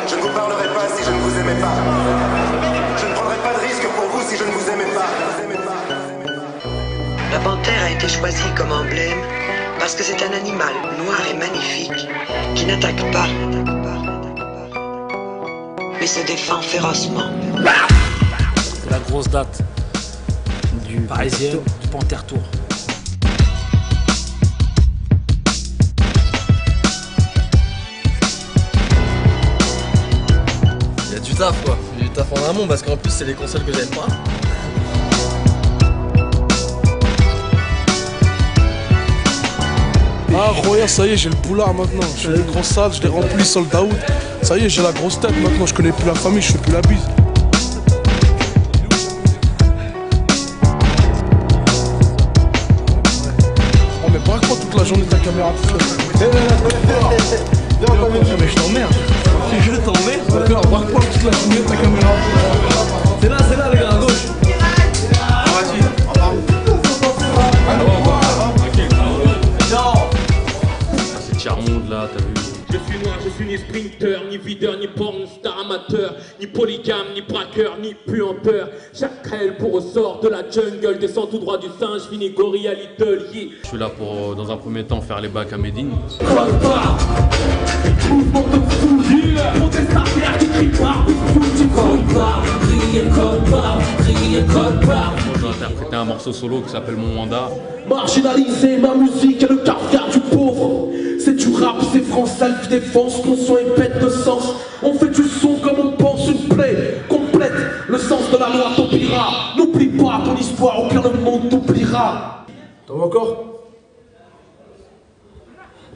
Je ne vous parlerai pas si je ne vous aimais pas. Je ne prendrai pas de risque pour vous si je ne vous aimais pas. La panthère a été choisie comme emblème parce que c'est un animal noir et magnifique qui n'attaque pas, mais se défend férocement. C'est la grosse date du Parisien, du Panthère Tour. Il y a du taf quoi, il y a du taf en amont parce qu'en plus c'est les consoles que j'aime pas. Ah Roya, ça y est, j'ai le boulard maintenant. Je fais les grosses salles, je les remplis sold out. Ça y est, j'ai la grosse tête maintenant, je connais plus la famille, je fais plus la bise. Oh mais braque pas toute la journée ta caméra. Mais je t'emmerde. Si je t'emmerde. D'accord, braque pas toute la journée ta caméra. C'est là les gars, à gauche. C'est Charmonde là, t'as vu? Je suis noir, je suis ni sprinter, ni videur, ni porn star amateur, ni polygame, ni braqueur, ni puanteur. Chaque crêle pour ressort de la jungle, descend tout droit du singe, fini gorille à Little, yeah. Je suis là pour, dans un premier temps, faire les bacs à Médine. Mouvement de foule, protestataire qui crie pas, tu code pas, crier code pas, crier code pas. Moi, je vais interpréter un morceau solo qui s'appelle Mon Mandat. Marginaliser ma musique et le caractère du pauvre. C'est du rap, c'est France self-défense, ton son est bête de sens. On fait du son comme on pense, une plaie complète. Le sens de la loi t'oubliera. N'oublie pas ton histoire, aucun le monde t'oubliera. T'en veux encore?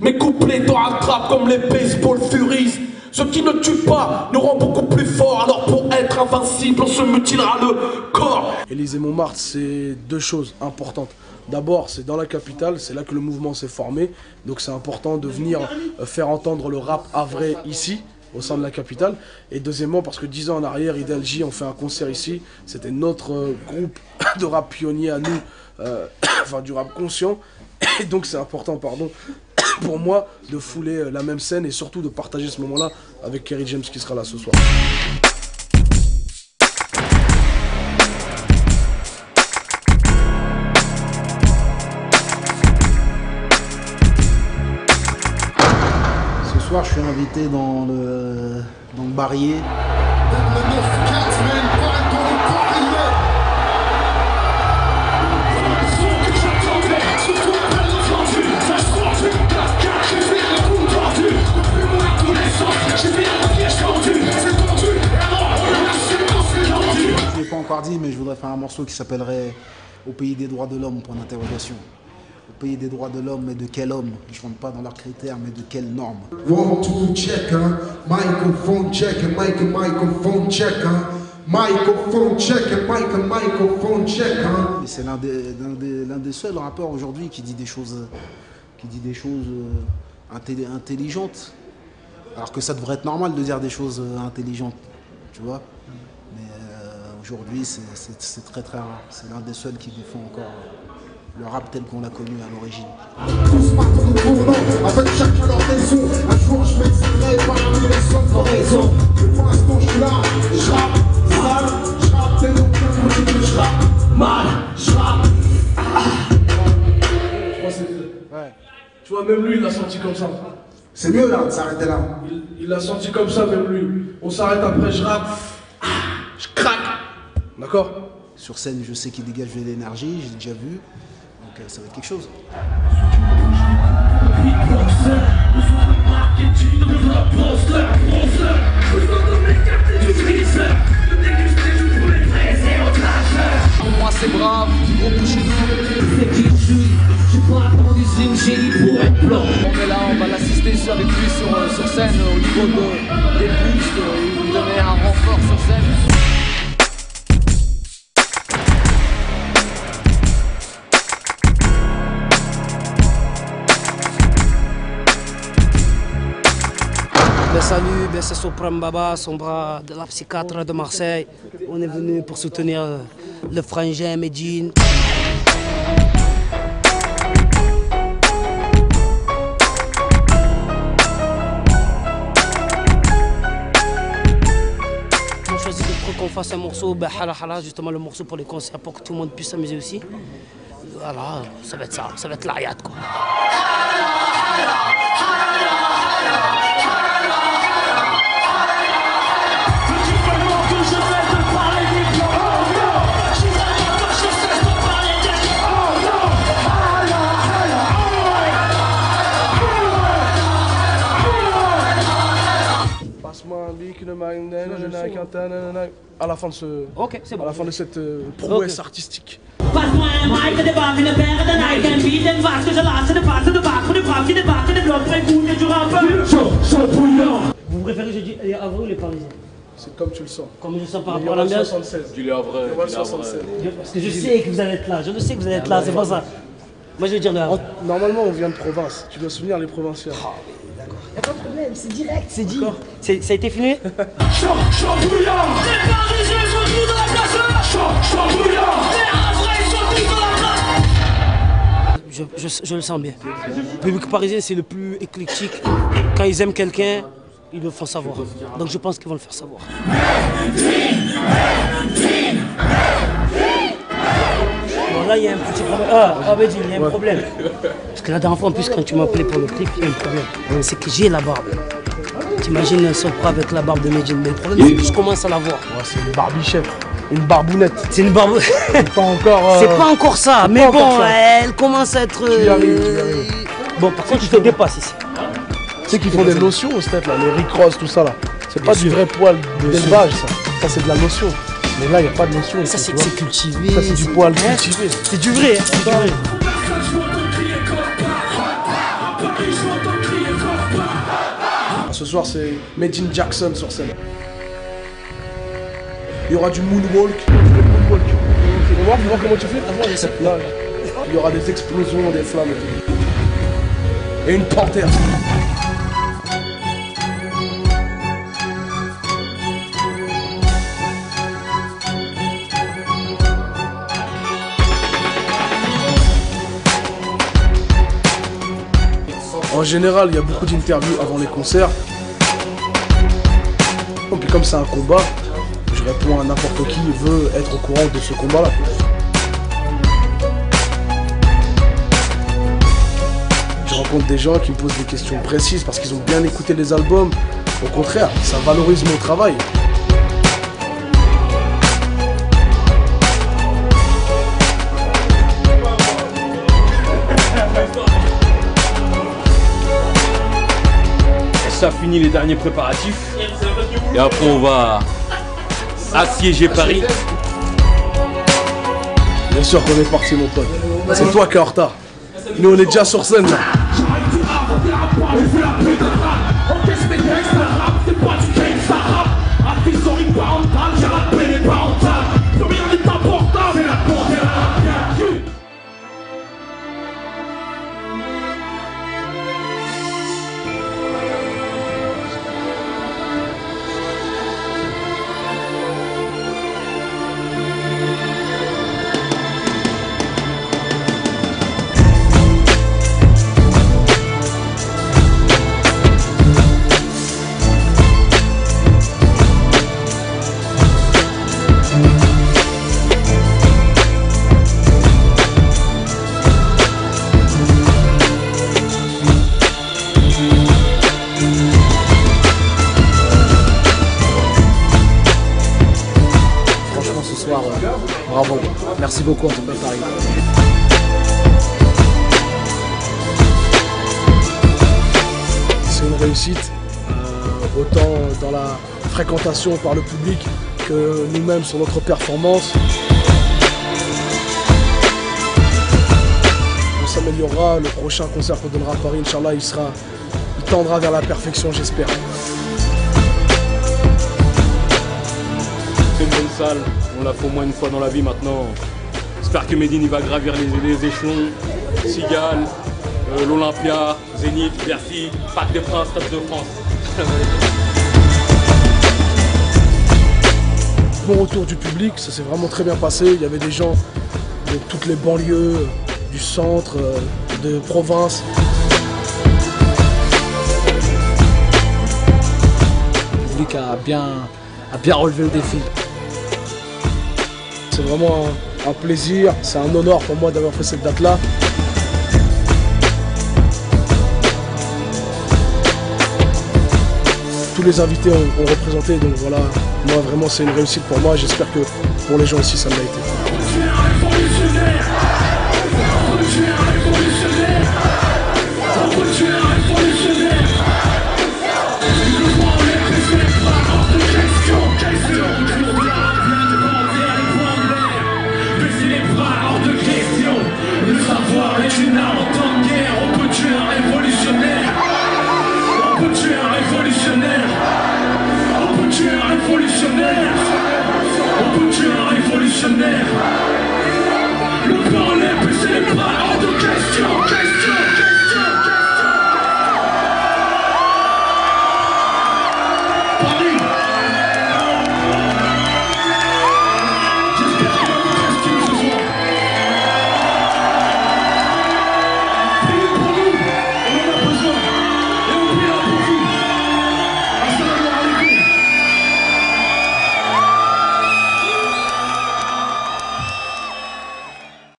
Mes couplets te rattrapent comme les baseball furies. Ce qui ne tue pas nous rend beaucoup plus fort. Alors pour être invincible, on se mutilera le corps. Élysée-Montmartre, c'est deux choses importantes. D'abord, c'est dans la capitale, c'est là que le mouvement s'est formé. Donc c'est important de venir faire entendre le rap havrais ici, au sein de la capitale. Et deuxièmement, parce que 10 ans en arrière, Idéal J ont fait un concert ici. C'était notre groupe de rap pionnier à nous, enfin du rap conscient. Et donc c'est important, pardon, pour moi de fouler la même scène et surtout de partager ce moment-là avec Kerry James qui sera là ce soir. Ce soir, je suis invité dans le Barrier. Je ne l'ai pas encore dit, mais je voudrais faire un morceau qui s'appellerait Au pays des droits de l'homme, point d'interrogation. Au pays des droits de l'homme, mais de quel homme? Je ne rentre pas dans leurs critères, mais de quelles normes? 1, 2, check, hein. Microphone check, microphone check, hein. Microphone check, microphone check, hein. Et c'est l'un des seuls rappeurs aujourd'hui qui dit des choses, intelligentes. Alors que ça devrait être normal de dire des choses intelligentes, tu vois. Mais aujourd'hui, c'est très très rare. C'est l'un des seuls qui défend encore le rap tel qu'on l'a connu à l'origine. Tous partent de tournant, avec chacun leur raison. Un jour je m'exprimerai parmi les sommes de raison. Pour l'instant je suis là, je rappe sale, je rappe tel aucun vous dit que je rappe mal, je rappe. Ouais. Tu vois, même lui, il l'a senti comme ça. C'est mieux là de s'arrêter là. Il l'a senti comme ça, même lui. On s'arrête après, je rappe, je craque. D'accord? Sur scène, je sais qu'il dégage de l'énergie, j'ai déjà vu. Donc ça va être quelque chose. Pour moi c'est brave, gros coup chez nous. C'est qui je suis, j'ai pas attendu une génie pour être blanc. On est là, on va l'assister avec lui sur scène au niveau des boostes, il nous donnait un renfort sur scène. Salut, c'est Sopram Baba, son bras de la psychiatre de Marseille. On est venu pour soutenir le frangin Medine. peut-être qu'on fasse un morceau, Hala Hala, justement le morceau pour les concerts, pour que tout le monde puisse s'amuser aussi. Voilà, ça va être ça, ça va être l'ariade quoi. À la fin de ce, c'est bon. À la fin de cette prouesse artistique. Passe-moi un mic, que débarque une paire de Nike, un beat, une vache que je lâche, de passe, de bac, pour des braves qui débarquent, des blocs, pour écouter du rap. Vous préférez, je dis, les Havrais ou les Parisiens? C'est comme tu le sens. Comme je sens par Il y rapport à aura le l'ambiance. 76. Du Havre. Parce que je sais que vous allez être là, je le sais que vous allez être là, c'est pour ça. Moi je vais dire le Havre. Normalement, on vient de province. Tu dois souvenir les provinciens. Y'a pas de problème, c'est direct, c'est dit. Ça a été filmé? Chambouillant. Les Parisiens sont tous dans la place. Chambouillant. Les Havrais sont tous dans la place. Je le sens bien. Le public parisien, c'est le plus éclectique. Quand ils aiment quelqu'un, ils le font savoir. Donc je pense qu'ils vont le faire savoir. Bon, là, il y a un petit problème. Bédine, il y a un problème. Parce que la dernière fois, en plus, quand tu m'as appelé pour le clip, il y a un problème. C'est que j'ai la barbe. T'imagines un Sopra avec la barbe de Medine. Mais le problème, c'est que je commence à la voir. Ouais, c'est une barbichette. Une barbounette. C'est une barbe. C'est pas encore. C'est pas encore ça. Mais bon, elle commence à être. Tu y arrives. Bon, par contre, tu te dépasses ici. Tu sais qu'ils font des lotions au stade là, les Rick Ross, tout ça là. C'est pas du vrai poil d'élevage ça. Ça c'est de la lotion. Mais là il n'y a pas de lotion. Ça c'est cultivé. Ça c'est du poil cultivé. C'est du vrai. C'est du vrai. Ce soir c'est Medine Jackson sur scène. Il y aura du moonwalk. Tu vas voir comment tu fais? Là, il y aura des explosions, des flammes et tout. Et une panthère. En général, il y a beaucoup d'interviews avant les concerts. Et puis comme c'est un combat, je réponds à n'importe qui veut être au courant de ce combat-là. Je rencontre des gens qui me posent des questions précises parce qu'ils ont bien écouté les albums. Au contraire, ça valorise mon travail. Ça finit les derniers préparatifs. Et après on va assiéger Paris. Bien sûr qu'on est parti mon pote. C'est toi qui es en retard. Nous on est déjà sur scène là. Bravo, merci beaucoup en tout cas Paris. C'est une réussite, autant dans la fréquentation par le public que nous-mêmes sur notre performance. On s'améliorera, le prochain concert qu'on donnera à Paris, Inch'Allah, il tendra vers la perfection, j'espère. C'est une bonne salle, on l'a fait au moins une fois dans la vie maintenant. J'espère que Medine il va gravir les échelons. Cigale, l'Olympia, Zénith, Bercy, Parc des Princes, Stade de France. Bon retour du public, ça s'est vraiment très bien passé. Il y avait des gens de toutes les banlieues, du centre, de province. Le public a bien relevé le défi. C'est vraiment un plaisir, c'est un honneur pour moi d'avoir fait cette date-là. Tous les invités ont représenté, donc voilà, moi vraiment c'est une réussite pour moi, j'espère que pour les gens aussi ça l'a été. Le plan